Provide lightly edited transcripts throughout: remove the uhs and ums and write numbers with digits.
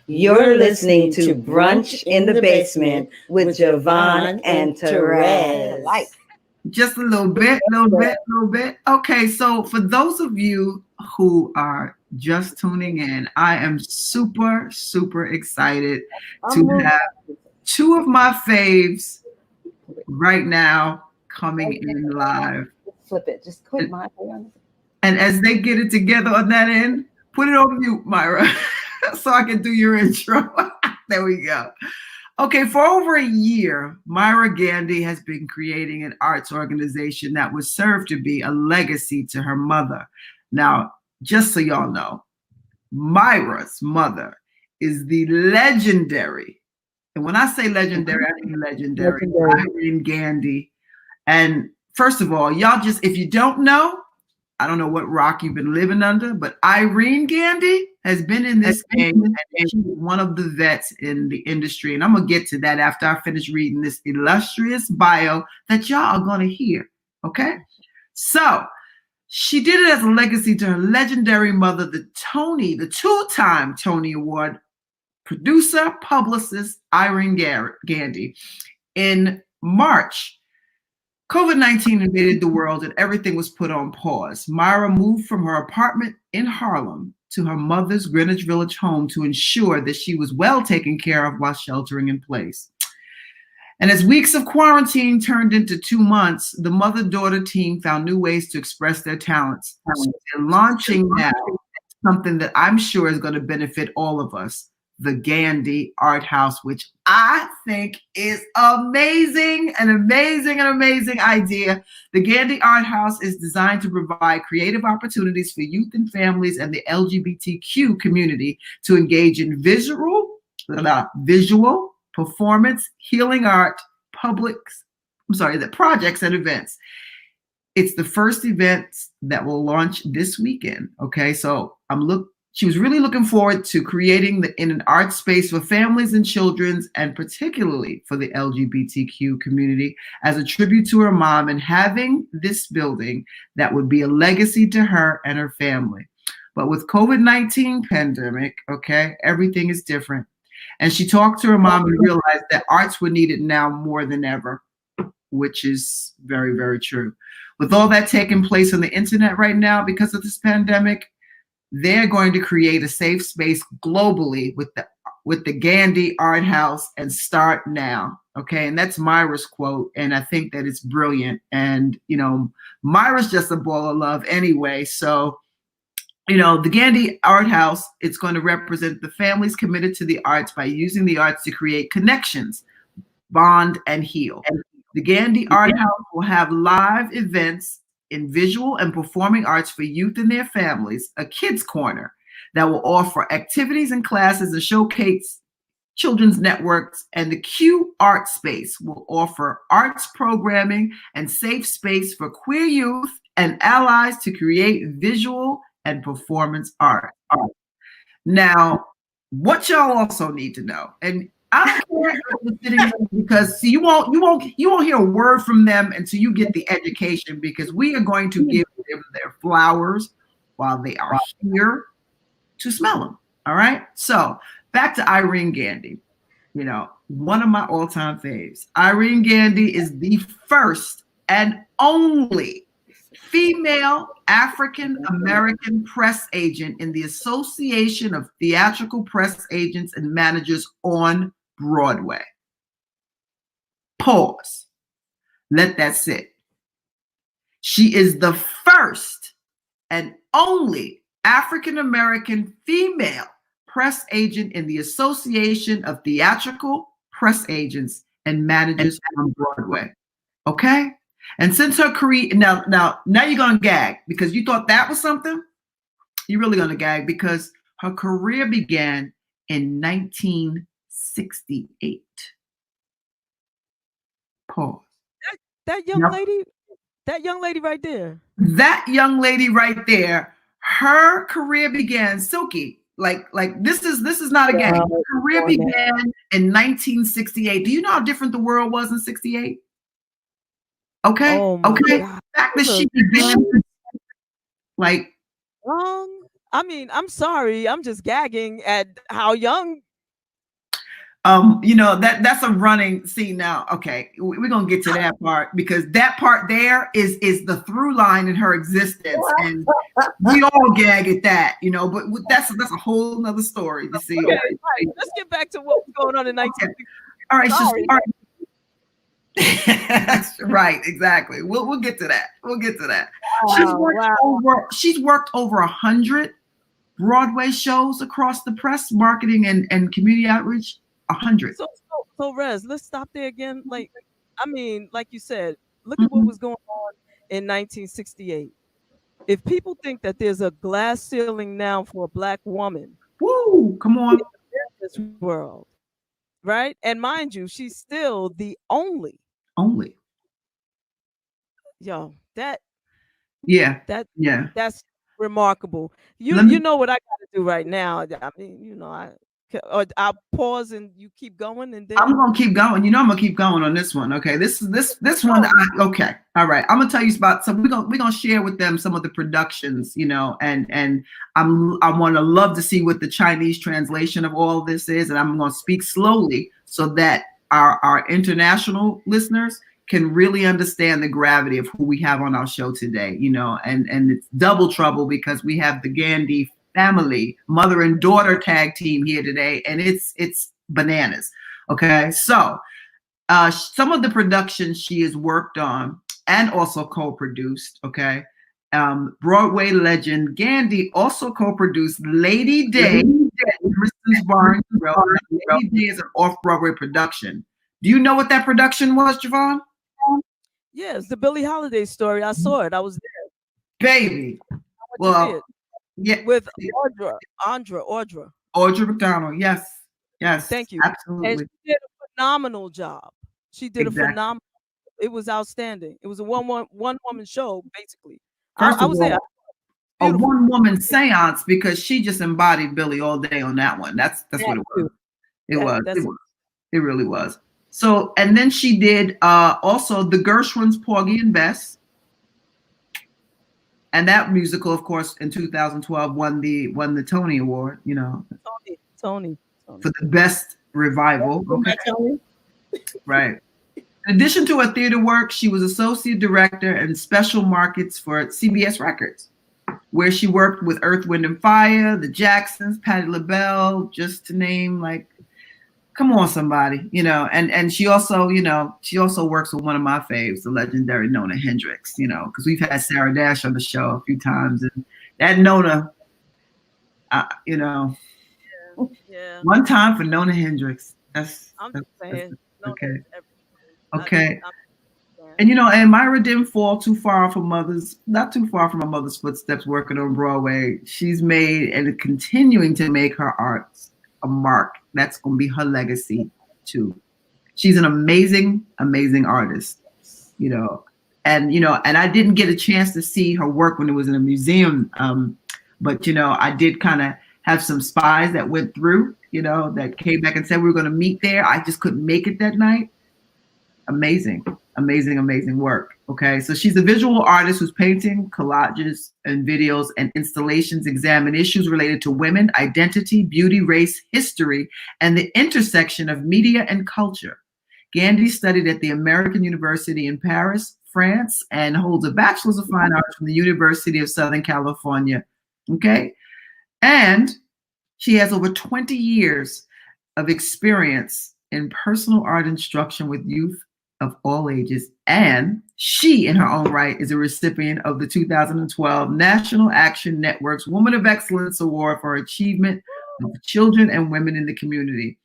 You're listening to Brunch in the Basement with JaVonne and Terez. Just a little bit. Okay, so for those of you who are just tuning in, I am super excited to have two of my faves right now coming in live. Flip it. Just click my way on it. And as they get it together on that end, put it on mute, Myra, so I can do your intro. There we go. Okay, for over a year, Mira Gandy has been creating an arts organization that would serve to be a legacy to her mother. Now, just so y'all know, Myra's mother is the legendary, and when I say legendary, I mean legendary. Irene Gandy. And first of all, y'all just, if you don't know, I don't know what rock you've been living under, but Irene Gandy has been in this game and she's one of the vets in the industry. And I'm going to get to that after I finish reading this illustrious bio that y'all are going to hear. Okay? So she did it as a legacy to her legendary mother, the two-time Tony Award producer, publicist, Irene Gandy. In March, COVID-19 invaded the world and everything was put on pause. Mira moved from her apartment in Harlem to her mother's Greenwich Village home to ensure that she was well taken care of while sheltering in place. And as weeks of quarantine turned into 2 months, the mother-daughter team found new ways to express their talents. They're launching now something that I'm sure is going to benefit all of us, the Gandy Art House, which I think is amazing, an amazing idea. The Gandy Art House is designed to provide creative opportunities for youth and families and the LGBTQ community to engage in visual, performance, healing art, the projects and events. It's the first event that will launch this weekend. Okay, so she was really looking forward to creating in an art space for families and children, and particularly for the LGBTQ community, as a tribute to her mom, and having this building that would be a legacy to her and her family. But with COVID-19 pandemic, okay, everything is different. And she talked to her mom and realized that arts were needed now more than ever, which is very, very true. With all that taking place on the internet right now because of this pandemic, they're going to create a safe space globally with the Gandy Art House and start now. Okay, and that's Myra's quote, and I think that it's brilliant. And Myra's just a ball of love anyway. So, the Gandy Art House, it's going to represent the families committed to the arts by using the arts to create connections, bond, and heal. The Gandy Art House will have live events in visual and performing arts for youth and their families, a kids corner that will offer activities and classes and showcase children's networks, and the Q Art Space will offer arts programming and safe space for queer youth and allies to create visual and performance art. Now, what y'all also need to know, and I don't care because you won't hear a word from them until you get the education, because we are going to give them their flowers while they are here to smell them. All right. So back to Irene Gandy, one of my all-time faves. Irene Gandy is the first and only female African-American press agent in the Association of Theatrical Press Agents and Managers on Broadway. Pause. Let that sit. She is the first and only African-American female press agent in the Association of Theatrical Press Agents and Managers on Broadway. Okay? And since her career, now you're going to gag because you thought that was something. You're really going to gag because her career began in 1968. Pause. That young lady right there. That young lady right there, her career began, Silky, like this is not a gag. Her career began in 1968. Do you know how different the world was in 68? Okay. Okay. The fact that she began I mean, I'm sorry. I'm just gagging at how young You know, that's a running scene now. Okay, we're gonna get to that part because that part there is the through line in her existence, and we all gag at that, you know. But that's a whole nother story. You see. Okay, right. Let's get back to what was going on in 1960. All right, all right. Right, exactly. We'll get to that. We'll get to that. Wow, She's worked over 100 Broadway shows across the press, marketing, and community outreach. 100. So Rez, let's stop there again. Like, I mean, like you said, look at what was going on in 1968. If people think that there's a glass ceiling now for a Black woman, woo, come on, in the business world, right? And mind you, she's still the only. Yo, that's remarkable. You know what I got to do right now? I mean, you know, I'll pause and you keep going, and then I'm gonna keep going. You know, I'm gonna keep going on this one. Okay, this one. Okay, all right. I'm gonna tell you about. So we're gonna share with them some of the productions. You know, and I want to love to see what the Chinese translation of all this is, and I'm gonna speak slowly so that our international listeners can really understand the gravity of who we have on our show today. You know, and it's double trouble because we have the Gandy family, mother and daughter tag team here today, and it's bananas. Okay, so some of the productions she has worked on and also co-produced. Okay, Broadway legend Gandy also co-produced Lady Day. Lady Day is an off-Broadway production. Do you know what that production was, JaVonne? Yes, the Billie Holiday story. I saw it. I was there. Baby. Well, yeah, with Audra McDonald. Yes. Thank you. Absolutely. And she did a phenomenal job. A phenomenal. It was outstanding. It was a one woman show, basically. I was there. A one woman seance because she just embodied Billie all day on that one. That's what it was. It really was. So, and then she did also the Gershwins, Porgy and Bess. And that musical, of course, in 2012 won the Tony Award, you know. Tony. For the best revival. Okay. Right. In addition to her theater work, she was associate director and special markets for CBS Records, where she worked with Earth, Wind and Fire, the Jacksons, Patti LaBelle, just to name, like, come on, somebody, you know. And she also, you know, works with one of my faves, the legendary Nona Hendrix, you know, because we've had Sarah Dash on the show a few times, and that Nona, you know, one time for Nona Hendrix. I'm just saying. Okay. And you know, and Myra didn't fall not too far from her mother's footsteps working on Broadway. She's made and continuing to make her arts a mark. That's going to be her legacy too. She's an amazing artist, you know, and I didn't get a chance to see her work when it was in a museum. But you know, I did kind of have some spies that went through, you know, that came back and said we were going to meet there. I just couldn't make it that night. Amazing work. Okay, so she's a visual artist whose painting, collages, and videos and installations examine issues related to women, identity, beauty, race, history, and the intersection of media and culture. Gandy studied at the American University in Paris, France, and holds a Bachelor's of Fine Arts from the University of Southern California. Okay, and she has over 20 years of experience in personal art instruction with youth of all ages, and she, in her own right, is a recipient of the 2012 National Action Network's Woman of Excellence Award for achievement of children and women in the community.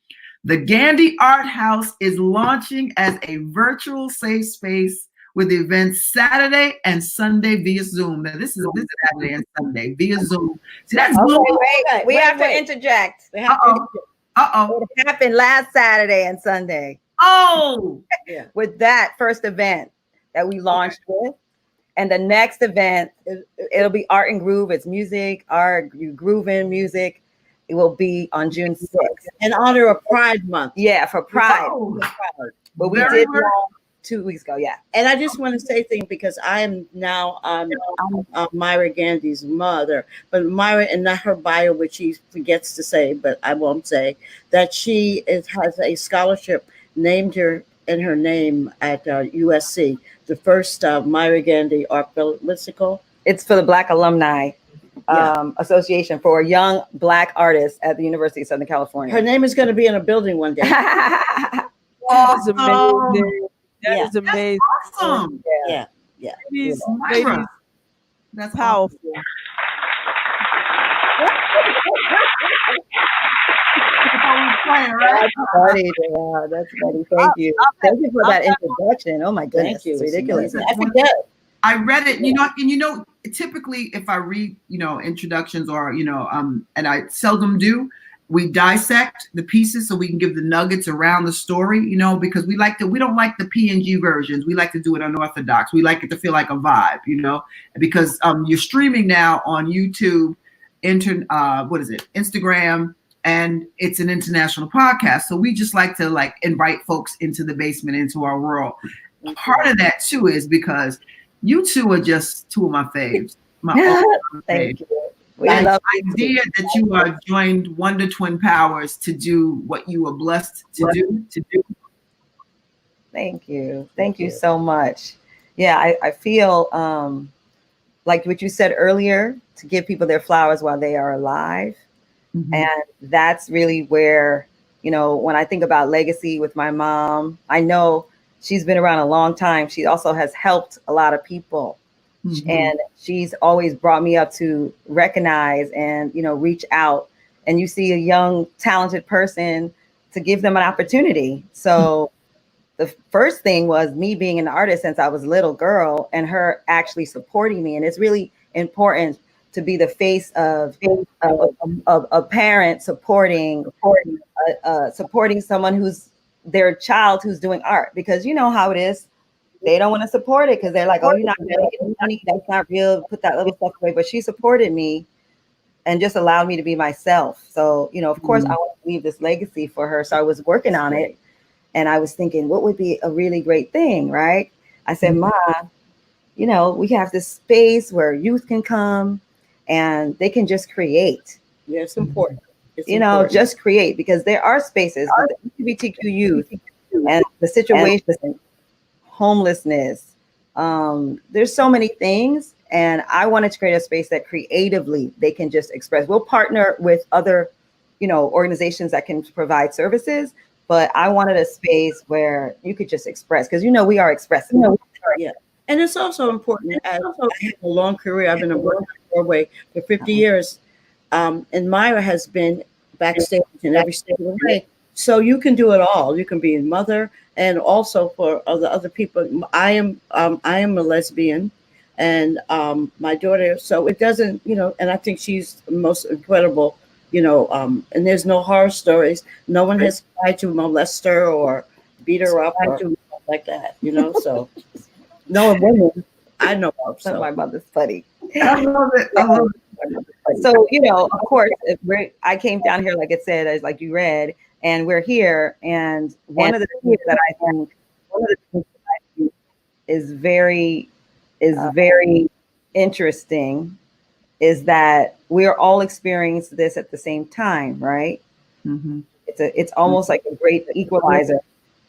The Gandy Art House is launching as a virtual safe space with events Saturday and Sunday via Zoom. Now, this is Saturday and Sunday via Zoom. See, that's wait. We have to interject. It happened last Saturday and Sunday. Oh, with that first event that we launched with, and the next event, it'll be Art and Groove. It's music, art, grooving music. It will be on June 6th in honor of Pride Month. Yeah, for Pride. Oh. But we did 2 weeks ago. Yeah. And I just want to say things because I am now I'm Myra Gandy's mother, but Myra, and not her bio, which she forgets to say, but I won't say that has a scholarship named her in her name at USC. The first Myra Gandy art what's it called? It's for the Black Alumni Association for young Black artists at the University of Southern California. Her name is going to be in a building one day. That is amazing. That is amazing. Awesome. Yeah. Ladies, That's powerful. That's funny. Yeah, that's funny. Thank you. Thank you for that introduction. Oh my goodness, Thank you. it's ridiculous. I forget. I read it, typically if I read, introductions or, and I seldom do, we dissect the pieces so we can give the nuggets around the story, because we don't like the PNG versions. We like to do it unorthodox. We like it to feel like a vibe, because you're streaming now on YouTube, Instagram, and it's an international podcast. So we just like to invite folks into the basement, into our world. Part of that too is because you two are just two of my faves. Thank you. The idea that you are joined Wonder Twin Powers to do what you were blessed to do. Thank you. Thank you so much. Yeah, I feel like what you said earlier, to give people their flowers while they are alive. Mm-hmm. And that's really where, when I think about legacy with my mom, I know she's been around a long time. She also has helped a lot of people. Mm-hmm. And she's always brought me up to recognize and, reach out. And you see a young, talented person, to give them an opportunity. So the first thing was me being an artist since I was a little girl, and her actually supporting me. And it's really important to be the face of a parent supporting someone who's their child who's doing art, because you know how it is. They don't want to support it because they're like, oh, you're not going to get money. That's not real. Put that little stuff away. But she supported me and just allowed me to be myself. So, of course, I want to leave this legacy for her. So I was working on it, and I was thinking, what would be a really great thing, right? I said, Ma, we have this space where youth can come and they can just create. Yeah, it's important. Just create, because there are spaces with the LGBTQ youth and the situation, homelessness. There's so many things, and I wanted to create a space that creatively they can just express. We'll partner with other, organizations that can provide services, but I wanted a space where you could just express, because we are expressive. Yeah. And it's also important, as I have a long career. I've been a worker in Broadway for 50 years. And Myra has been backstage in every step of the way. So you can do it all. You can be a mother, and also for other people. I am a lesbian, and my daughter. So it doesn't, and I think she's the most incredible, and there's no horror stories. No one has tried to molest her or beat her up or like that, So no women I know of. So my mother's funny. I love it. So, of course, I came down here, like it said, as like you read, and we're here. And one of the things that I think is very interesting is that we're all experiencing this at the same time, right? Mm-hmm. It's almost like a great equalizer.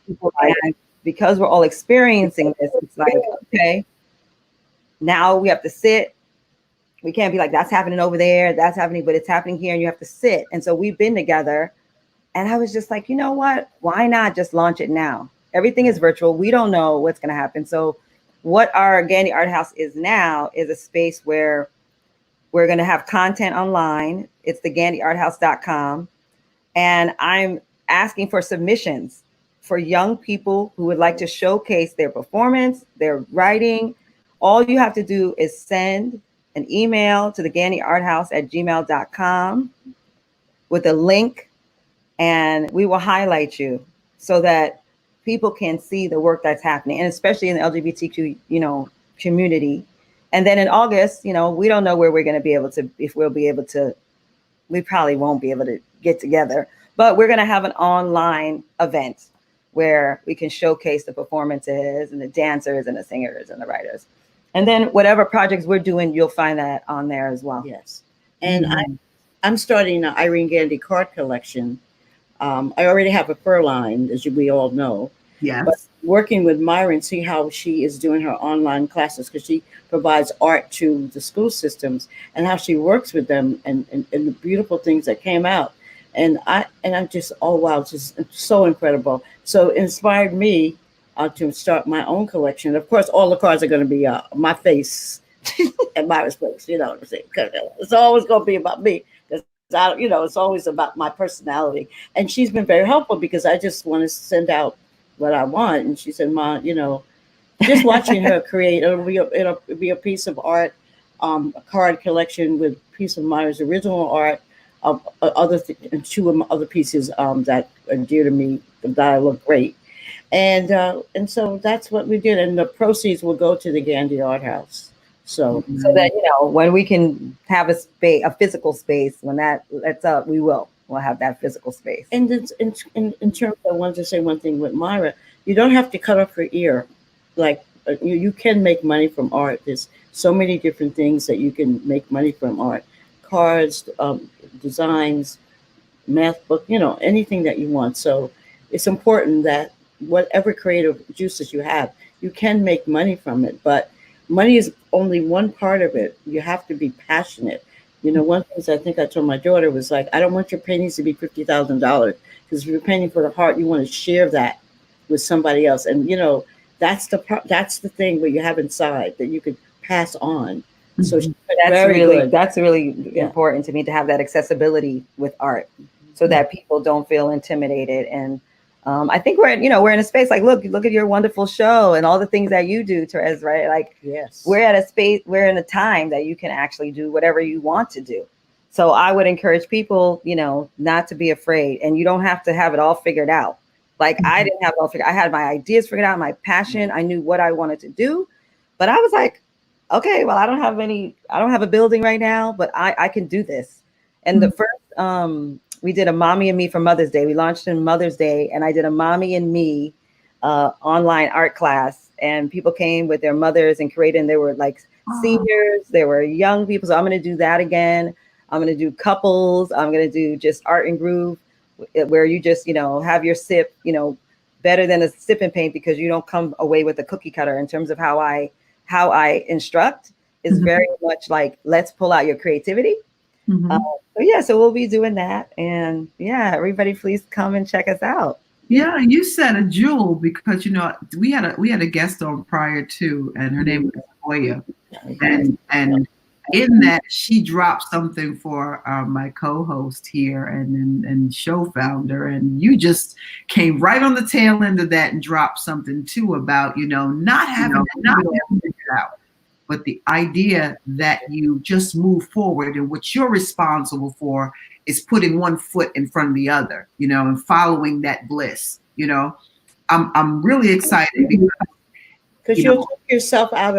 And because we're all experiencing this, it's like, okay, now we have to sit. We can't be like, that's happening over there, that's happening, but it's happening here, and you have to sit. And so we've been together. And I was just like, you know what? Why not just launch it now? Everything is virtual. We don't know what's going to happen. So what our Gandy Art House is now is a space where we're going to have content online. It's the GandyArtHouse.com. And I'm asking for submissions for young people who would like to showcase their performance, their writing. All you have to do is send an email to the GandyArtHouse@gmail.com with a link, and we will highlight you so that people can see the work that's happening, and especially in the LGBTQ, community. And then in August, we don't know where we're going to be able to, if we'll be able to, we probably won't be able to get together, but we're going to have an online event where we can showcase the performances and the dancers and the singers and the writers. And then whatever projects we're doing, you'll find that on there as well. Yes. And I'm starting an Irene Gandy card collection. I already have a fur line, as we all know. Yes. But working with Mira and see how she is doing her online classes, because she provides art to the school systems, and how she works with them, and the beautiful things that came out. And I'm just, oh wow, just so incredible. So it inspired me to start my own collection. Of course, all the cards are going to be my face and Myra's face. You know what I'm saying? Because it's always going to be about me. Because it's always about my personality. And she's been very helpful, because I just want to send out what I want. And she said, "Ma, just watching her create, it'll be a piece of art, a card collection with a piece of Myra's original art, and two other pieces that are dear to me, that I look great." And so that's what we did, and the proceeds will go to the Gandy Art House. So that when we can have a physical space, when that's up, we'll have that physical space. And in terms, I wanted to say one thing with Myra. You don't have to cut off your ear. Like you can make money from art. There's so many different things that you can make money from art: cards, designs, math book, anything that you want. So it's important that whatever creative juices you have, you can make money from it. But money is only one part of it. You have to be passionate. One thing I think I told my daughter was like, I don't want your paintings to be $50,000, because if you're painting for the heart, you want to share that with somebody else. And that's the thing where you have inside that you could pass on. So that's really important to me, to have that accessibility with art, so that people don't feel intimidated. And I think we're in a space like, look at your wonderful show and all the things that you do, Terez, right? Like, yes, we're at a space, we're in a time that you can actually do whatever you want to do. So I would encourage people, not to be afraid, and you don't have to have it all figured out. Like I didn't have it all figured out. I had my ideas figured out, my passion. I knew what I wanted to do, but I was like, okay, well, I don't have a building right now, but I can do this. And the first, we did a Mommy and Me for Mother's Day. We launched in Mother's Day, and I did a Mommy and Me online art class, and people came with their mothers and created, and they were like seniors, they were young people. So I'm going to do that again. I'm going to do couples. I'm going to do just art and groove, where you just, have your sip, better than a sip and paint, because you don't come away with a cookie cutter. In terms of how I instruct is very much like, let's pull out your creativity. So we'll be doing that, and everybody please come and check us out. Yeah, you said a jewel, because we had a guest on prior to, and her name was Hoya, and in that she dropped something for my co-host here and show founder, and you just came right on the tail end of that and dropped something too about not having it figured out. But the idea that you just move forward, and what you're responsible for is putting one foot in front of the other, and following that bliss. I'm really excited, because you'll talk yourself out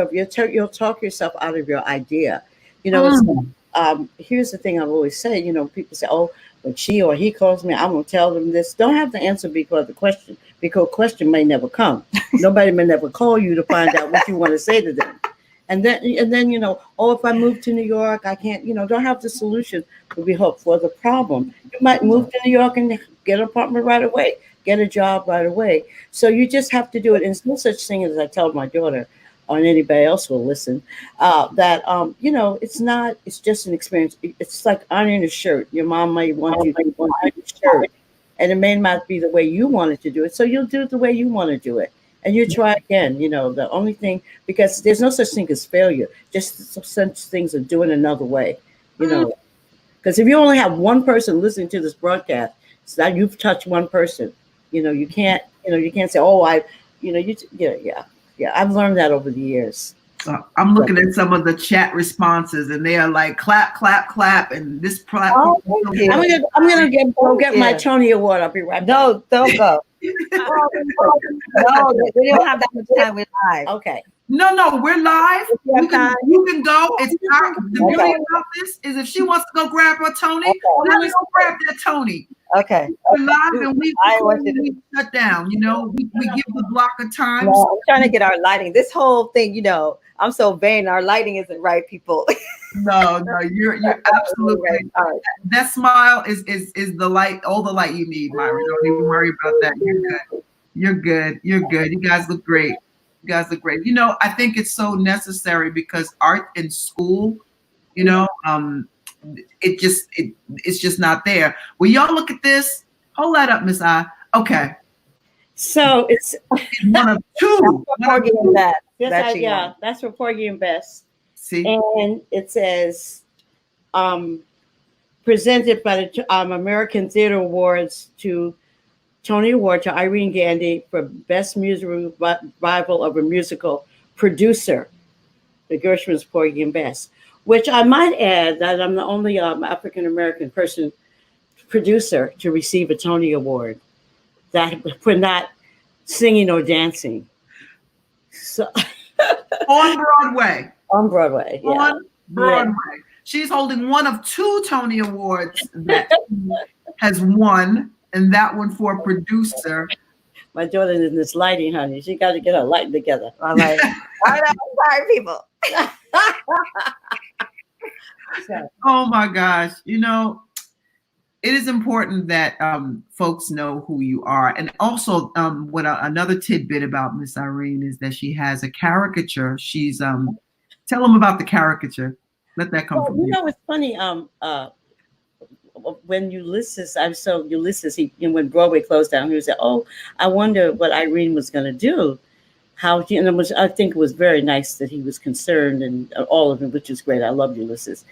of your idea. Here's the thing I've always said. People say, "Oh, when she or he calls me, I'm gonna tell them this." Don't have the answer because question may never come. Nobody may never call you to find out what you want to say to them. And then, if I move to New York, I can't, don't have the solution for the problem. You might move to New York and get an apartment right away, get a job right away. So you just have to do it. And it's no such thing as I tell my daughter, or anybody else will listen, it's just an experience. It's like ironing a shirt. Your mom might want you to iron a shirt, and it may not be the way you wanted to do it. So you'll do it the way you want to do it. And you try again, the only thing, because there's no such thing as failure, just such things as doing another way, because if you only have one person listening to this broadcast, so that you've touched one person, you can't say, oh, I've learned that over the years. I'm looking at some of the chat responses, and they are like clap, clap, clap, and this platform. I'm gonna get my Tony Award. I'll be right back. No, don't go. No, we don't have that much time. We're live. Okay. No, we're live. You can go. It's our, the beauty about this is if she wants to go grab her Tony, let her go grab that Tony. Okay. We're live and we shut down. You know, we give the block of time. No, I'm trying to get our lighting. This whole thing, you know, I'm so vain. Our lighting isn't right, people. No, you're absolutely right. That smile is the light, all the light you need, Myra. Don't even worry about that. You're good. You guys look great. You know, I think it's so necessary because art in school, you know, it's just not there. Will y'all look at this? Hold that up, Miss I. Okay. So it's one of two. That's for Porgy and Bess. See? And it says, presented by the American Theater Awards to Tony Award to Irene Gandy for Best Music Revival of a Musical Producer, the Gershwin's Porgy and Bess, which I might add that I'm the only African-American producer to receive a Tony Award that for not singing or dancing. So on Broadway. On Broadway, yeah. On Broadway. Yeah. She's holding one of 2 Tony Awards that she has won, and that one for producer. My daughter in this lighting, honey. She got to get her lighting together. I'm like, I know, sorry, people. Oh my gosh. You know, it is important that folks know who you are. And also, another tidbit about Miss Irene is that she has a caricature. She's tell them about the caricature. Let that come from you. You know, it's funny. When Ulysses, when Broadway closed down, he was like, "Oh, I wonder what Irene was going to do." I think it was very nice that he was concerned and all of it, which is great. I love Ulysses,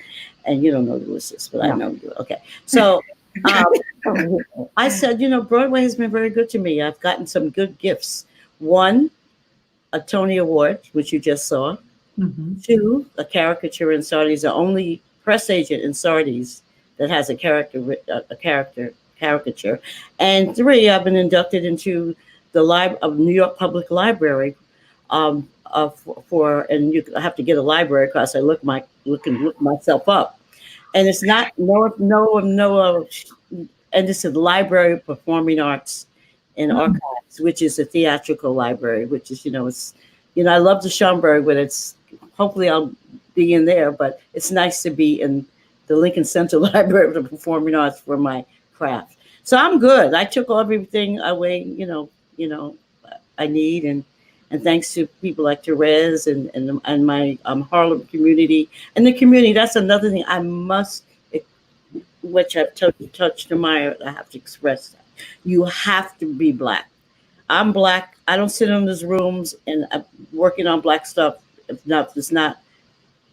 and you don't know Ulysses, but I know you. Okay, so I said, you know, Broadway has been very good to me. I've gotten some good gifts. 1, a Tony Award, which you just saw. Mm-hmm. 2, a caricature in Sardi's, the only press agent in Sardi's that has a caricature. And 3, I've been inducted into the New York Public Library and I have to get a library because I look myself up. And it's not and this is the Library of Performing Arts and Archives, which is a theatrical library, which is, I love the Schomburg, but hopefully I'll be in there, but it's nice to be in the Lincoln Center Library of the Performing Arts for my craft. So I'm good. I took everything away, I need, and thanks to people like Terez and my Harlem community and the community. That's another thing I must, which I've touched to Maya. I have to express that you have to be Black. I'm Black. I don't sit in those rooms and I'm working on Black stuff if it's not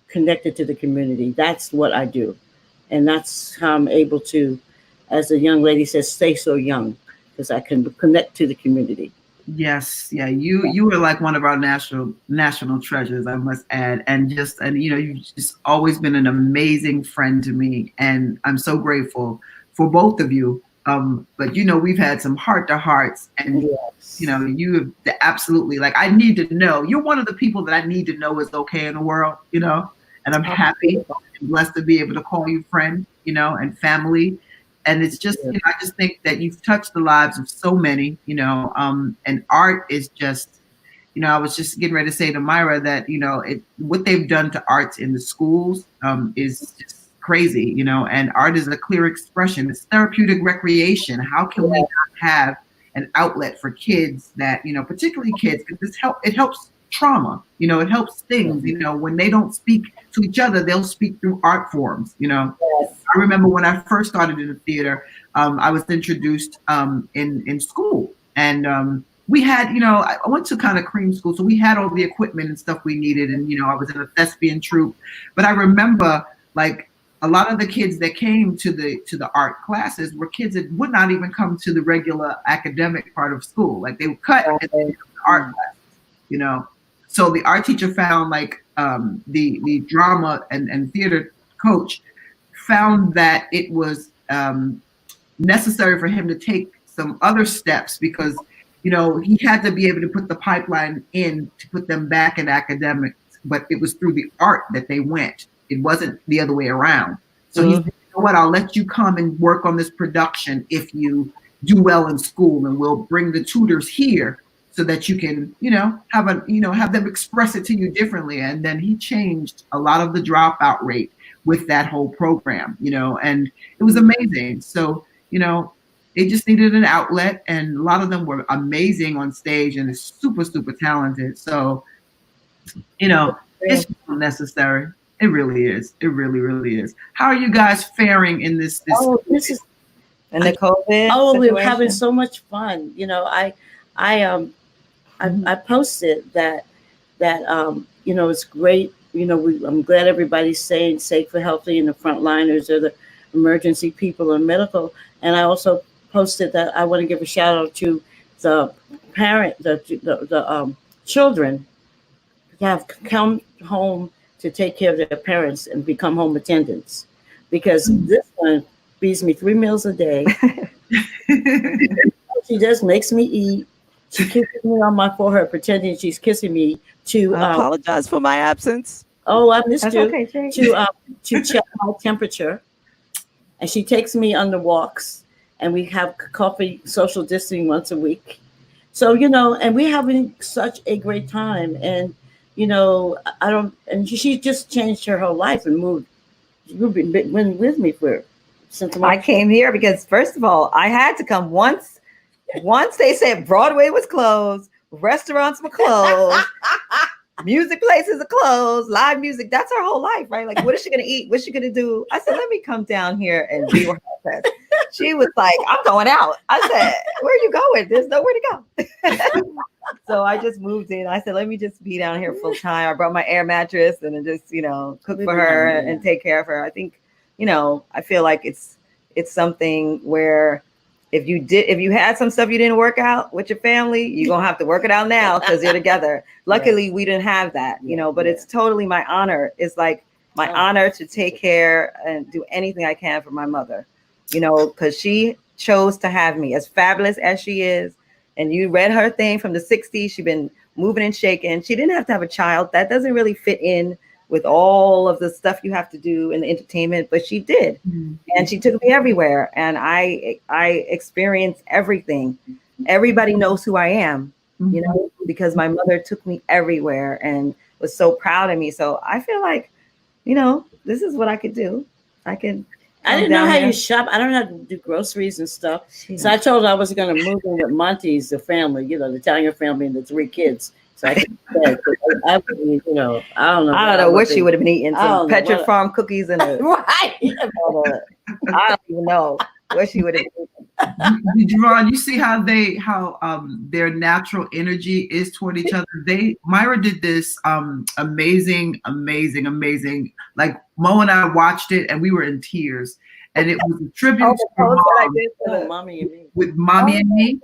connected to the community. That's what I do, and that's how I'm able to, as a young lady says, stay so young, because I can connect to the community. Yes, yeah, you were like one of our national treasures, I must add, and you've just always been an amazing friend to me, and I'm so grateful for both of you. But we've had some heart to hearts, and yes. You have absolutely, like, I need to know. You're one of the people that I need to know is okay in the world, and I'm happy and blessed to be able to call you friend, and family. And it's just, I just think that you've touched the lives of so many, and art is just, I was just getting ready to say to Myra that, what they've done to arts in the schools is just crazy, and art is a clear expression. It's therapeutic recreation. How can we not have an outlet for kids that, particularly kids, because it helps trauma, it helps things, when they don't speak to each other, they'll speak through art forms, Yes. I remember when I first started in the theater, I was introduced in school, and we had, I went to kind of cream school, so we had all the equipment and stuff we needed, and I was in a thespian troupe. But I remember, like, a lot of the kids that came to the art classes were kids that would not even come to the regular academic part of school. Like, they would cut and then the art classes, So the art teacher found, like, the drama and theater coach found that it was necessary for him to take some other steps, because he had to be able to put the pipeline in to put them back in academics, but it was through the art that they went. It wasn't the other way around. So he said, you know what, I'll let you come and work on this production if you do well in school, and we'll bring the tutors here so that you can, have them express it to you differently. And then he changed a lot of the dropout rate with that whole program, and it was amazing. So, they just needed an outlet, and a lot of them were amazing on stage and super, super talented. So, it's necessary. It really is. It really, really is. How are you guys faring in this? This is and the COVID. Oh, situation? we're having so much fun. I posted that it's great. I'm glad everybody's staying safe and healthy, and the frontliners are the emergency people and medical. And I also posted that I want to give a shout out to the children that have come home to take care of their parents and become home attendants, because this one feeds me 3 meals a day. She just makes me eat. She kisses me on my forehead, pretending she's kissing me. I apologize for my absence. Oh, I missed That's you. Okay, to check my temperature, and she takes me on the walks, and we have coffee, social distancing once a week. So and we're having such a great time, and and she just changed her whole life and moved. You've been with me since I came here because, first of all, I had to come once. Once they said Broadway was closed, restaurants were closed, music places are closed, live music. That's her whole life, right? Like, what is she gonna eat? What's she gonna do? I said, let me come down here and be with her. She was like, I'm going out. I said, where are you going? There's nowhere to go. So I just moved in. I said, let me just be down here full time. I brought my air mattress and just, cook for her and take care of her. I think, I feel like it's something where if you had some stuff you didn't work out with your family, you're going to have to work it out now because you're together. Luckily, we didn't have that, but it's totally my honor. It's like my honor to take care and do anything I can for my mother, because she chose to have me, as fabulous as she is. And you read her thing from the 60s. She's been moving and shaking. She didn't have to have a child. That doesn't really fit in with all of the stuff you have to do in the entertainment, but she did. Mm-hmm. And she took me everywhere. And I experienced everything. Everybody knows who I am, because my mother took me everywhere and was so proud of me. So I feel like, this is what I could do. I didn't know how you shop. I don't know how to do groceries and stuff. So I told her I was going to move in with Monty's, the family, the Italian family and the 3 kids. So I don't know what she would have been eating. Some Petra Farm cookies and right. I don't even know what she would have been eating. JaVonne, you see how their natural energy is toward each other. Myra did this amazing. Like Mo and I watched it and we were in tears, and it was a tribute to her mom, with Mommy and Me.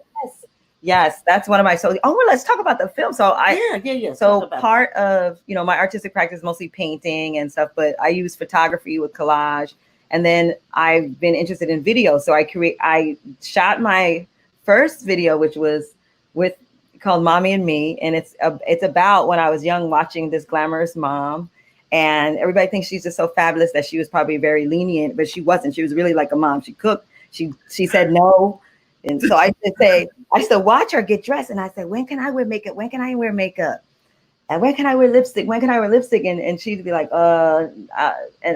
Yes, that's one of my. So, let's talk about the film. So So part of my artistic practice is mostly painting and stuff, but I use photography with collage, and then I've been interested in video. So I shot my first video, which was called Mommy and Me, and it's about when I was young, watching this glamorous mom. And everybody thinks she's just so fabulous that she was probably very lenient, but she wasn't. She was really like a mom. She cooked. She said no. And so I used to watch her get dressed, and I said, when can I wear makeup? When can I wear makeup? And when can I wear lipstick? When can I wear lipstick? And she'd be like, and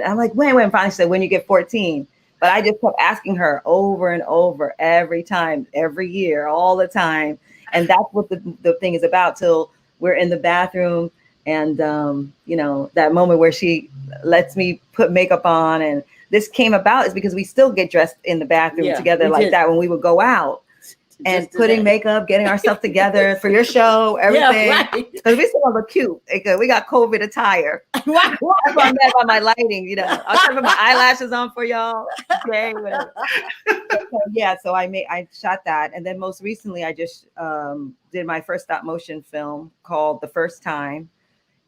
I'm like, when? And finally she said, when you get 14. But I just kept asking her over and over every time, every year, all the time. And that's what the thing is about, till we're in the bathroom. And, that moment where she lets me put makeup on, and this came about is because we still get dressed in the bathroom together like that when we would go out and putting makeup, getting ourselves together for your show, everything. Because we still look cute. We got COVID attire. That's what I meant by my lighting. I'll put my eyelashes on for y'all. Okay, whatever. So I shot that, and then most recently I just did my first stop motion film called The First Time.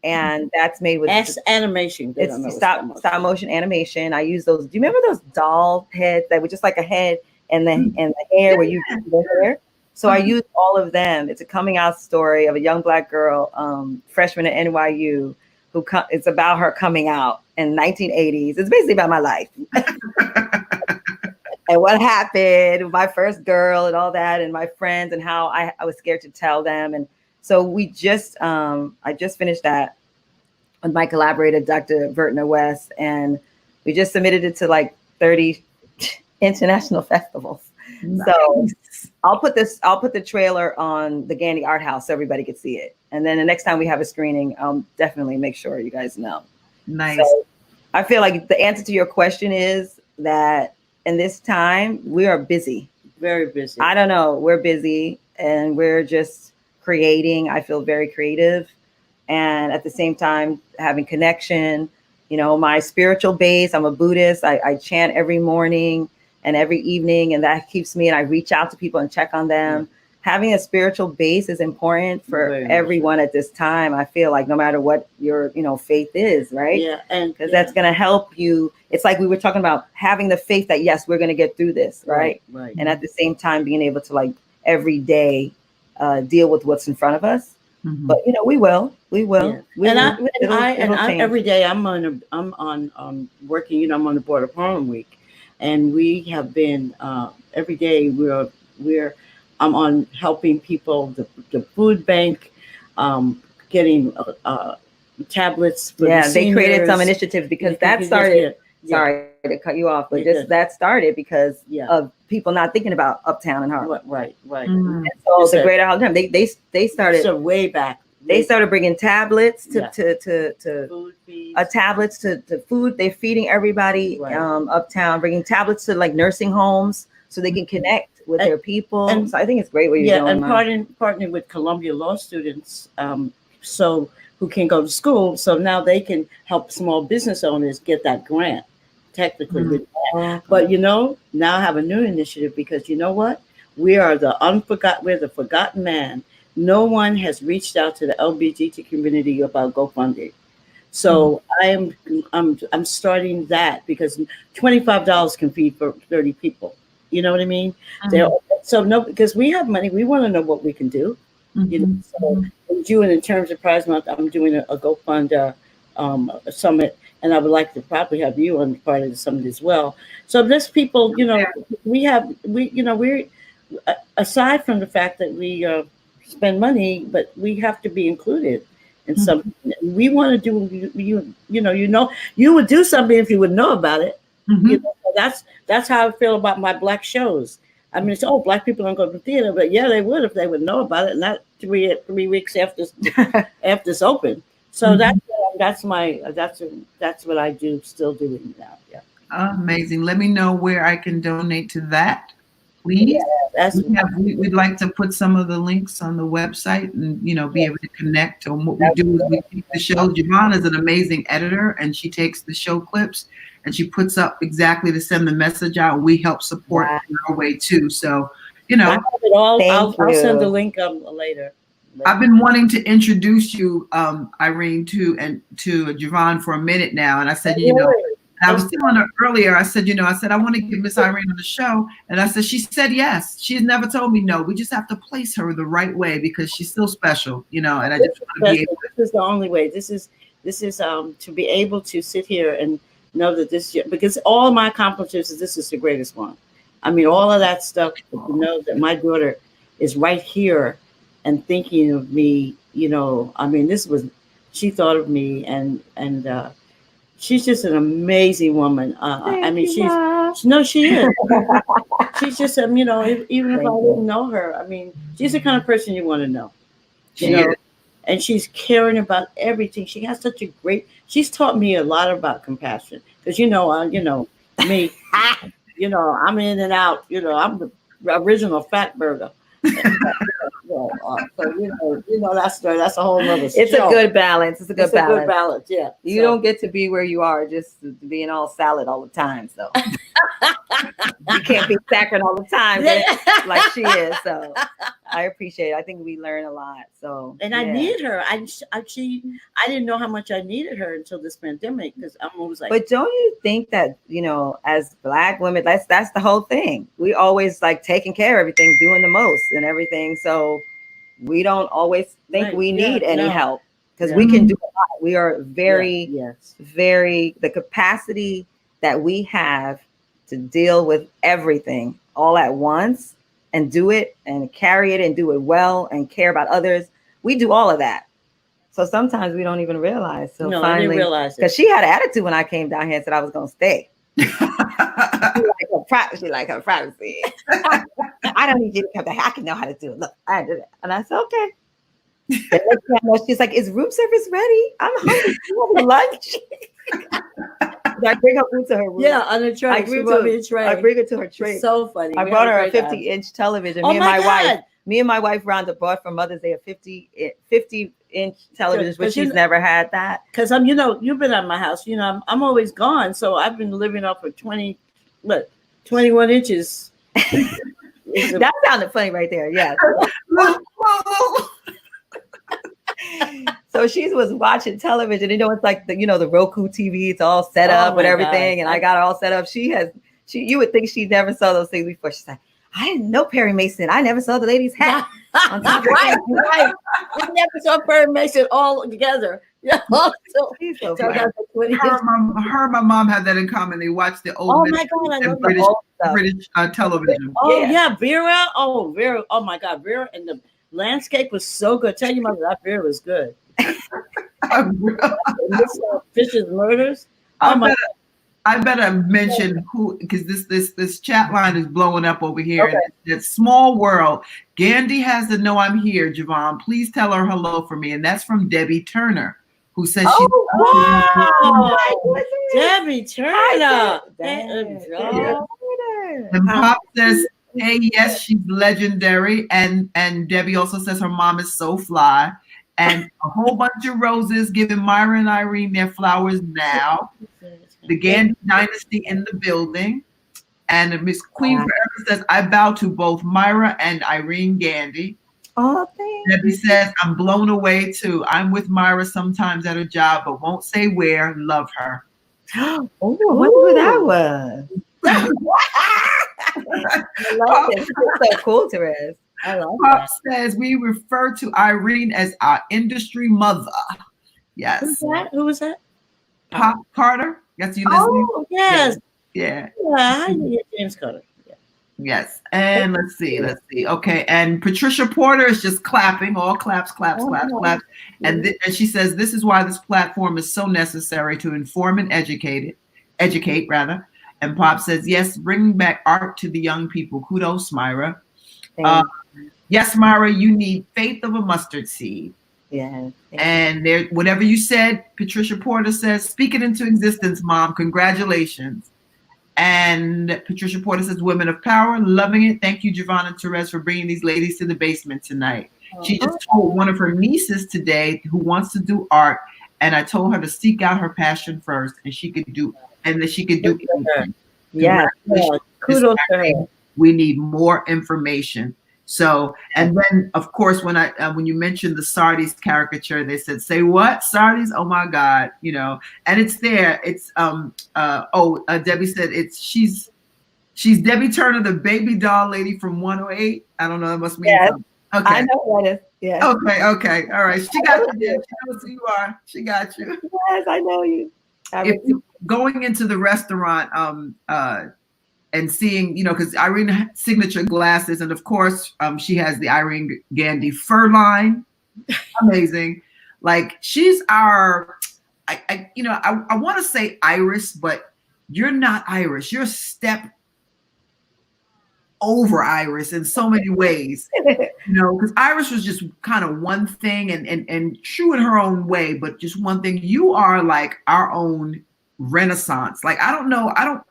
And that's made with animation. It's stop motion animation. I use those. Do you remember those doll heads that were just like a head and the hair where you do the hair? So I used all of them. It's a coming out story of a young Black girl, freshman at NYU, it's about her coming out in 1980s. It's basically about my life. And what happened, my first girl and all that, and my friends, and how I was scared to tell them. And so I just finished that with my collaborator, Dr. Vertner West, and we just submitted it to like 30 international festivals. Nice. So I'll put the trailer on the Gandy Art House so everybody can see it. And then the next time we have a screening, I'll definitely make sure you guys know. Nice. So I feel like the answer to your question is that in this time, we are busy. Very busy. I don't know. We're busy and we're just creating. I feel very creative. And at the same time, having connection, my spiritual base. I'm a Buddhist. I chant every morning and every evening, and that keeps me, and I reach out to people and check on them. Yeah. Having a spiritual base is important for everyone at this time. I feel like no matter what your, faith is, right? Yeah. And because that's going to help you. It's like we were talking about having the faith that, yes, we're going to get through this. Right. And at the same time, being able to like every day deal with what's in front of us. Mm-hmm. But, we will. Yeah. I every day I'm on working, I'm on the board of Harlem Week. And we have been every day I'm on helping people, the food bank, getting tablets for the seniors. They created some initiatives because that started. Sorry to cut you off, but that started because of people not thinking about Uptown and Harlem. Right. Mm-hmm. And so the Greater Harlem, they started so way back. They started bringing tablets to food feeds. Tablets to food. They're feeding everybody uptown, bringing tablets to like nursing homes so they can connect with their people. And so I think it's great what you're doing. And partnering with Columbia law students, so who can go to school, so now they can help small business owners get that grant. Technically, with that. But now I have a new initiative because you know what? We're the forgotten man. No one has reached out to the LGBT community about GoFundMe. So I'm starting that because $25 can feed for 30 people. You know what I mean? Because we have money, we want to know what we can do. Mm-hmm. So in June, in terms of Prize Month, I'm doing a GoFund summit, and I would like to probably have you on part of the summit as well. So there's people, we're aside from the fact that we spend money, but we have to be included in something. We want to do you would do something if you would know about it. Mm-hmm. That's how I feel about my Black shows. I mean, it's Black people don't go to the theater, but they would if they would know about it, not 3 weeks after it's open. So that's what I do, still doing now. Yeah. Amazing. Let me know where I can donate to that, please. We'd like to put some of the links on the website and be able to connect on what we do. Is we take the show. JaVonne is an amazing editor, and she takes the show clips and she puts up exactly to send the message out. We help support in our way too. So I have it all. I'll send the link later. I've been wanting to introduce you, Irene, to JaVonne for a minute now, and I said, I was telling her earlier, I said, I want to get Miss Irene on the show. And I said, she said yes. She's never told me no. We just have to place her the right way because she's still special, and I just want to be able to. This is the only way. This is to be able to sit here and know that because all my accomplishments, this is the greatest one. I mean, all of that stuff, to know that my daughter is right here and thinking of me, I mean, she thought of me and she's just an amazing woman. I mean, she is. She's just, even if I didn't know her, I mean, she's the kind of person you want to know. And she's caring about everything. She has she's taught me a lot about compassion. Because me, I'm in and out. I'm the original fat burger. So that story. That's a whole nother show. It's a good balance. It's a good balance. Yeah. You don't get to be where you are just being all salad all the time. So you can't be saccharine all the time like she is. So I appreciate it. I think we learn a lot. So, and I need her. I didn't know how much I needed her until this pandemic, because I'm always like. But don't you think that, you know, as Black women, that's the whole thing. We always like taking care of everything, doing the most and everything. So we don't always think we need any help, because we can do a lot. We are very, very, the capacity that we have to deal with everything all at once and do it and carry it and do it well and care about others. We do all of that. So sometimes we don't even realize. So finally, I didn't realize it. Because she had an attitude when I came down here and said I was going to stay. She like her privacy. I don't need you to come back. I can know how to do it. Look, I did it. And I said, okay. She's like, is room service ready? I'm hungry. You want lunch? I bring her food to her room. Yeah, on the tray. I bring her to her tray. It's so funny. I brought her a 50-inch television. Me and my wife Rhonda bought for Mother's Day a 50-inch television, but she's never had that. Because you've been at my house. I'm always gone, so I've been living off of 21 inches. That sounded funny right there. Yeah. So she was watching television. It's like the Roku TV. It's all set up with everything, and I got it all set up. You would think she never saw those things before. She's like, I didn't know Perry Mason. I never saw the lady's hat. Right. I never saw Perry Mason all together. Yeah. Her and my mom had that in common. They watched the old British television. Oh yeah, Vera. Oh Vera. Oh my God, Vera, and the landscape was so good. Tell you, mother, that Vera was good. Fisher's Murders. Oh my. I better mention who, because this chat line is blowing up over here. Okay. It's Small World. Gandy has to know I'm here, JaVonne. Please tell her hello for me. And that's from Debbie Turner, who says Debbie Turner. And Pop says, hey, yes, she's legendary. And Debbie also says her mom is so fly. And a whole bunch of roses giving Mira and Irene their flowers now. The Gandy dynasty in the building. And Miss Queen Forever says, I bow to both Mira and Irene Gandy. Oh, thanks. Debbie says, I'm blown away too. I'm with Mira sometimes at her job, but won't say where. Love her. Oh, I wonder who that was. I love it. It's so cool, Terez. I love Pop says, we refer to Irene as our industry mother. Yes. Who was that? Pop Carter. Yes, you listening? Oh, yes. Yeah. Yeah, James Carter. Yeah. Yes. And let's see. Okay. And Patricia Porter is just clapping, all claps. And she says, this is why this platform is so necessary to inform and educate. And Pop says, yes, bring back art to the young people. Kudos, Myra. Yes, Myra, you need faith of a mustard seed. Yeah. And there, whatever you said, Patricia Porter says, speak it into existence, Mom. Congratulations. And Patricia Porter says, women of power, loving it. Thank you, JaVonne and Terez, for bringing these ladies to the basement tonight. She just told one of her nieces today who wants to do art, and I told her to seek out her passion first, and she could do anything. Yeah. Kudos to her. We need more information. So, and then of course, when you mentioned the Sardis caricature, they said, say what? Sardis? Oh my God, and it's there. It's, Debbie said she's Debbie Turner, the baby doll lady from 108. I don't know. That must mean something. Okay. I know what it is. Yeah. Okay. All right. She got you there. She knows who you are. She got you. Yes, I know you. If going into the restaurant, and seeing, because Irene has signature glasses, and of course, she has the Irene Gandy fur line. Amazing. Like, she's our, I want to say Irish, but you're not Irish. You're a step over Irish in so many ways. Because Irish was just kind of one thing and true in her own way, but just one thing. You are like our own Renaissance. Like, I don't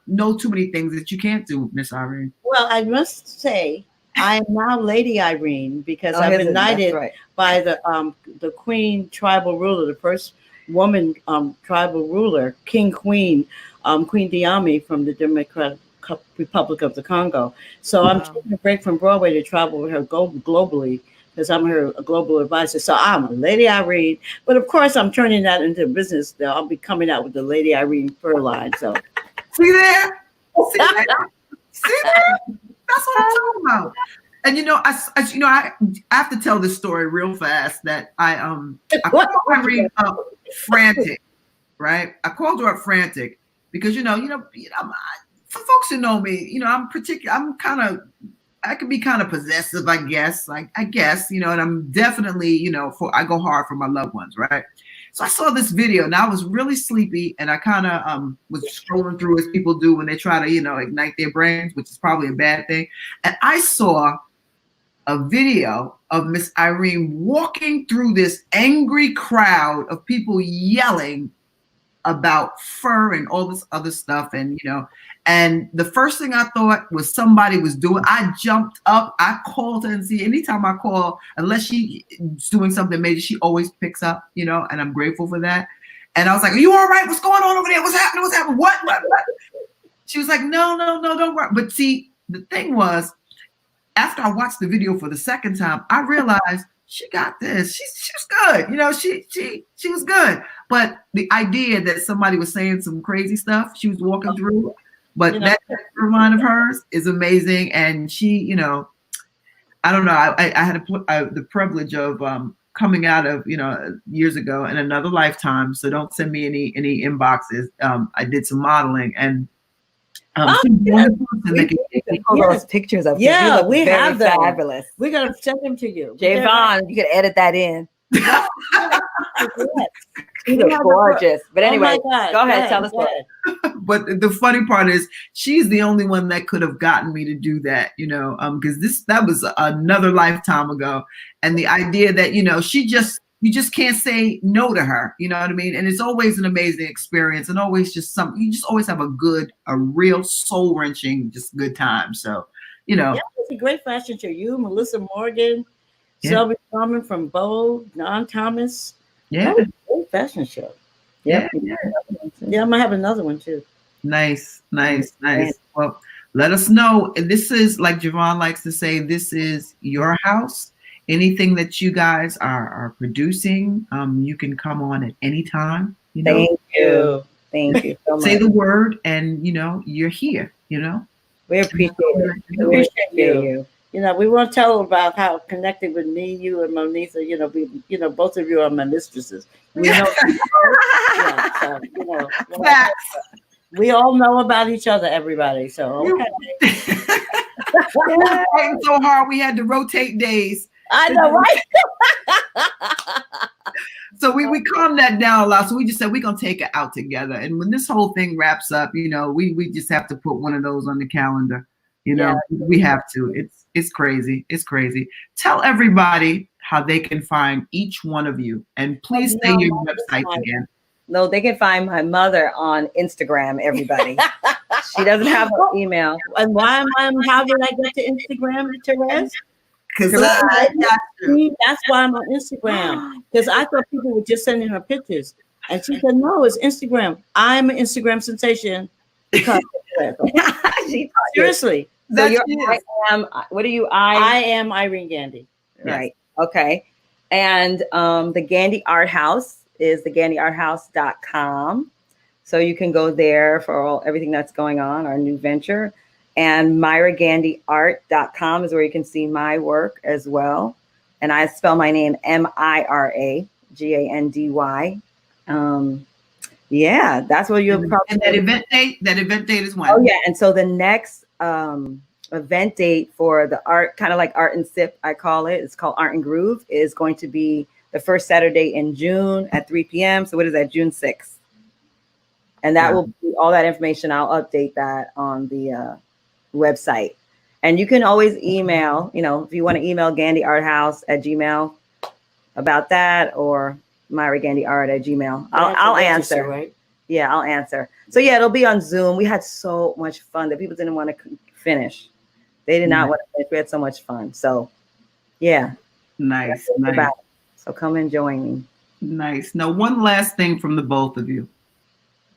know too many things that you can't do, Miss Irene. Well, I must say I am now Lady Irene because I've been knighted by the Queen tribal ruler, the first woman tribal ruler, Queen Diami from the Democratic Republic of the Congo. So I'm taking a break from Broadway to travel with her globally because I'm her global advisor. So I'm a Lady Irene, but of course I'm turning that into business. I'll be coming out with the Lady Irene fur line. So see there, see there, see there. That's what I'm talking about. And I have to tell this story real fast. That I called Irene up frantic, right? I called her up frantic because for folks who know me, I can be kind of possessive, I guess. And I'm definitely, I go hard for my loved ones, right? So I saw this video and I was really sleepy and I kind of was scrolling through as people do when they try to, ignite their brains, which is probably a bad thing. And I saw a video of Miss Irene walking through this angry crowd of people yelling about fur and all this other stuff. And the first thing I thought was somebody was doing, I jumped up, I called her and see, anytime I call, unless she's doing something major, she always picks up, and I'm grateful for that. And I was like, are you all right? What's going on over there? What's happening? What's happening? What? She was like, no, don't worry. But see, the thing was, after I watched the video for the second time, I realized she got this. She was good. She was good. But the idea that somebody was saying some crazy stuff she was walking through, but that line of hers is amazing. And she, I don't know. I had the privilege of coming out of, years ago in another lifetime. So don't send me any inboxes. I did some modeling and those pictures of we have them. Fabulous. We're gonna send them to you. JaVonne, you can edit that in. They're gorgeous. But anyway, go ahead, tell us what. But the funny part is she's the only one that could have gotten me to do that, because that was another lifetime ago. And the idea that, you just can't say no to her, you know what I mean? And it's always an amazing experience and always just you just always have a real soul wrenching, just good time. So, Yeah, it's a great fashion show. You, Melissa Morgan, Selby Carmen from Bow, Don Thomas. Yeah. That was a great fashion show. Yeah. I'm gonna have another one too. Nice. Well, let us know. And this is, like JaVonne likes to say, this is your house. Anything that you guys are producing, you can come on at any time. Thank you so much. Say the word, and you're here. We appreciate it. We appreciate you. We won't tell about how connected with me, you, and Monisa. Both of you are my mistresses. We know. So we all know about each other. Everybody. So okay. Fighting so hard, we had to rotate days. I know, right? So we calmed that down a lot. So we just said we're gonna take it out together. And when this whole thing wraps up, we just have to put one of those on the calendar. We have to. It's crazy. It's crazy. Tell everybody how they can find each one of you, and please say your website again. No, they can find my mother on Instagram. Everybody, she doesn't have an email. And how did I get to Instagram, Terez? Because that's why I'm on Instagram. Because I thought people were just sending her pictures, and she said, "No, it's Instagram. I'm an Instagram sensation." Because seriously, so I am. What are you? I am Irene Gandy. Right. Yes. Okay. And the Gandy Art House is thegandyarthouse.com. So you can go there for everything that's going on, our new venture. And MiraGandyArt.com is where you can see my work as well. And I spell my name MiraGandy. That's where you'll probably. And that event date is when? Oh yeah, and so the next event date for the art, kind of like Art and Sip, I call it. It's called Art and Groove. Is going to be the first Saturday in June at 3 p.m. So what is that? June 6th. And that will be all that information. I'll update that on the website. And you can always email, if you want to email GandyArtHouse@gmail about that, or MiraGandyArt@gmail. I'll answer. Right? Yeah, I'll answer. So yeah, it'll be on Zoom. We had so much fun that people didn't want to finish. They did not want to finish. We had so much fun. So yeah. Nice. So come and join me. Nice. Now, one last thing from the both of you.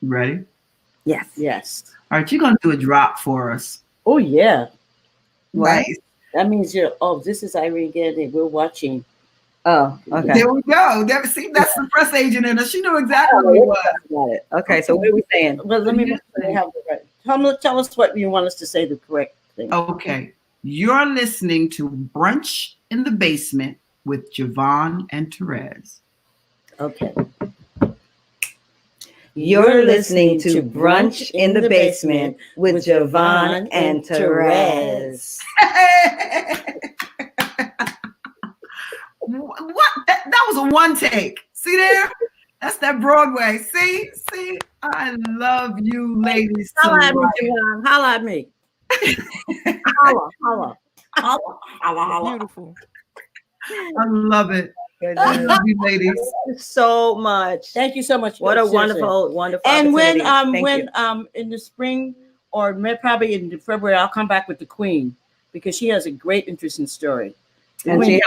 Ready? Yes. Yes. All right, you're gonna do a drop for us. Oh yeah. Nice. That means you're. Oh, this is Irene Gandy. We're watching. Oh, okay. There we go. See, that's the press agent in us. She knew exactly what it was. Got it. Okay, so what are we saying? Well, let me have the right. Tell us what you want us to say. The correct thing. Okay, you're listening to Brunch in the Basement with JaVonne and Terez. Okay. You're listening to Brunch in the Basement with JaVonne and Terez. What? That was a one take. See there? That's that Broadway. See? I love you ladies. Holla at me, JaVonne. Holla at me. Holla. Beautiful. I love it. I love you ladies. Thank you so much. Thank you so much. What a seriously. wonderful And when opportunity. in the spring or probably in February, I'll come back with the Queen because she has a great interesting story. And Queen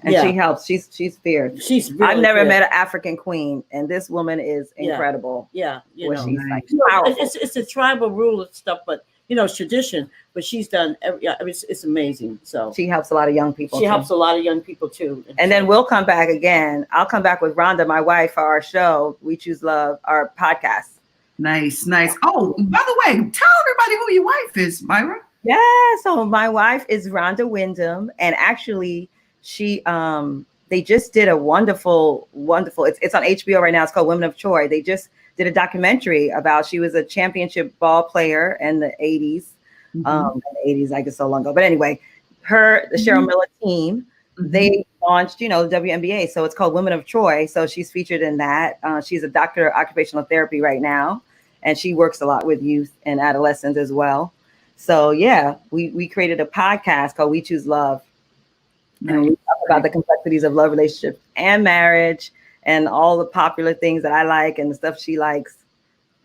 she helps. She's fierce. She's really I've never good. met an African queen, and this woman is incredible. Yeah, you know, She's like You know, powerful. it's a tribal rule and stuff, but it's tradition. But she's done. It's amazing. So She helps a lot of young people. she too. helps a lot of young people too. And then we'll come back again. I'll come back with Rhonda, my wife, for our show, We Choose Love, our podcast. Nice. Oh, by the way, tell everybody who your wife is, Myra. Yeah, so my wife is Rhonda Wyndham, and actually she they just did a wonderful it's on HBO right now. It's called Women of Troy. They just did a documentary about she was a championship ball player in the 80s. In the 80s, I guess so long ago. But anyway, the Cheryl Miller team, they launched, the WNBA. So it's called Women of Troy. So she's featured in that. She's a doctor of occupational therapy right now, and she works a lot with youth and adolescents as well. So yeah, we created a podcast called We Choose Love. And we talk about the complexities of love, relationships, and marriage, and all the popular things that I like and the stuff she likes.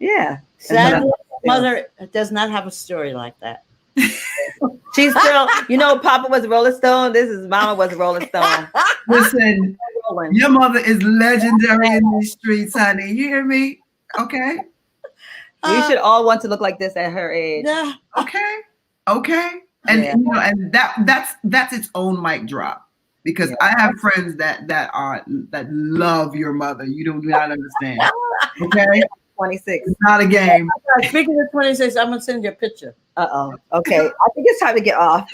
Yeah. sadly, mother does not have a story like that. She's still, Papa was a Rolling Stone. Mama was a Rolling Stone. Listen, your mother is legendary in these streets, honey. You hear me? Okay. We should all want to look like this at her age. Yeah. Okay. And and that's its own mic drop, because I have friends that love your mother. You do not understand. Okay. 26. It's not a game. Speaking of 26, I'm gonna send you a picture. Okay. I think it's time to get off.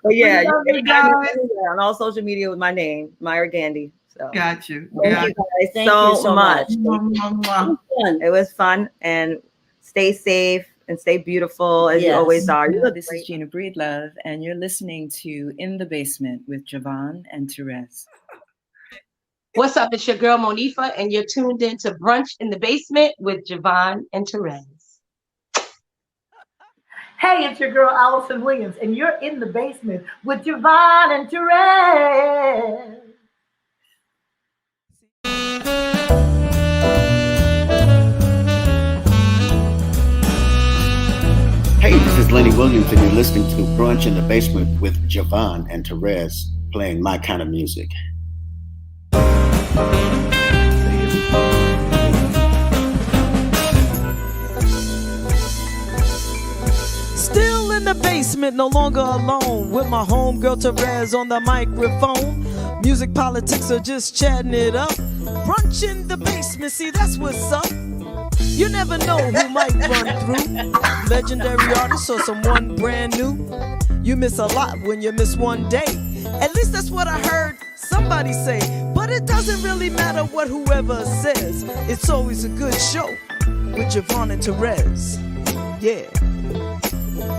But yeah, you can find me on all social media with my name, Mira Gandy. So Got you. Thank you guys so much. It was fun, and stay safe and stay beautiful as you always are. This is Gina Breedlove, and you're listening to In the Basement with JaVonne and Terez. What's up? It's your girl Monifa, and you're tuned in to Brunch in the Basement with JaVonne and Terez. Hey, it's your girl Allison Williams, and you're in the basement with JaVonne and Terez. Hey, this is Lenny Williams, and you're listening to Brunch in the Basement with JaVonne and Terez, playing my kind of music. Still in the basement, no longer alone, with my homegirl Terez on the microphone. Music politics are just chatting it up. Brunch in the basement, see that's what's up. You never know who might run through. Legendary artist or someone brand new. You miss a lot when you miss one day. At least that's what I heard somebody say. But it doesn't really matter what whoever says. It's always a good show with JaVonne and Terez. Yeah.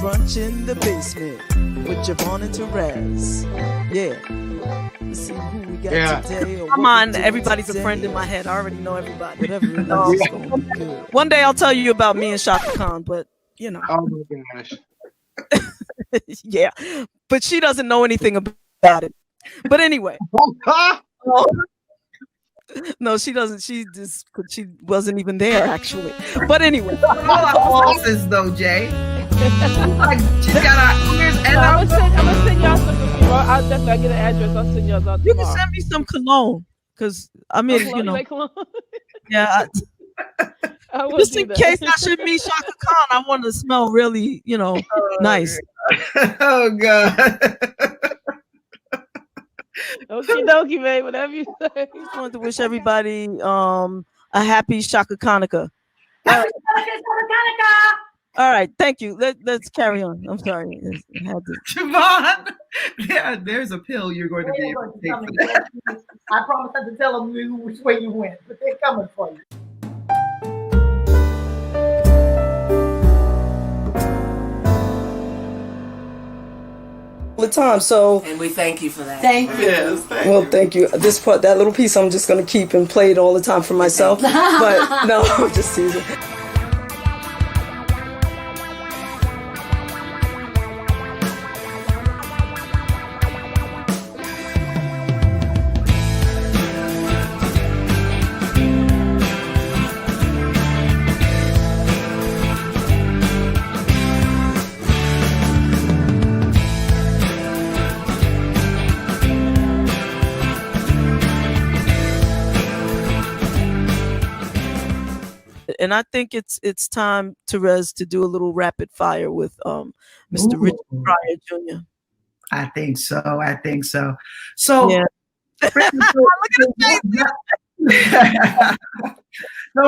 Brunch in the basement with JaVonne and Terez. Yeah. Let's see who we got today. Come on, everybody's a friend in my head. I already know everybody. Whatever it is, it's gonna be good. One day I'll tell you about me and Shaka Khan, but Oh my gosh. yeah. But she doesn't know anything about it. But anyway. No, she doesn't. She wasn't even there actually. But anyway. All our bosses though, Jay. She's got our ears and I'm gonna send y'all some. I'll definitely get an address. I'll send y'all out. You can send me some cologne, because I mean, cologne. Yeah. I will Just do in that. case I should meet Shaka Khan, I want to smell really, nice. Oh God. Okie dokie, babe. Whatever you say. Just wanted to wish everybody a happy Shaka Hanukkah. All right, thank you. Let's carry on. I'm sorry. I had to. JaVonne, there's a pill you're going to be able to take for that. I promise not to tell them which way you went, but they're coming for you. The time, so and we thank you for that. Thank you. Yes, thank you. This part, that little piece, I'm just gonna keep and play it all the time for myself. But no, I'm just teasing. And I think it's time, Terez, to do a little rapid fire with Mr. Richard Pryor Jr. I think so. So yeah. so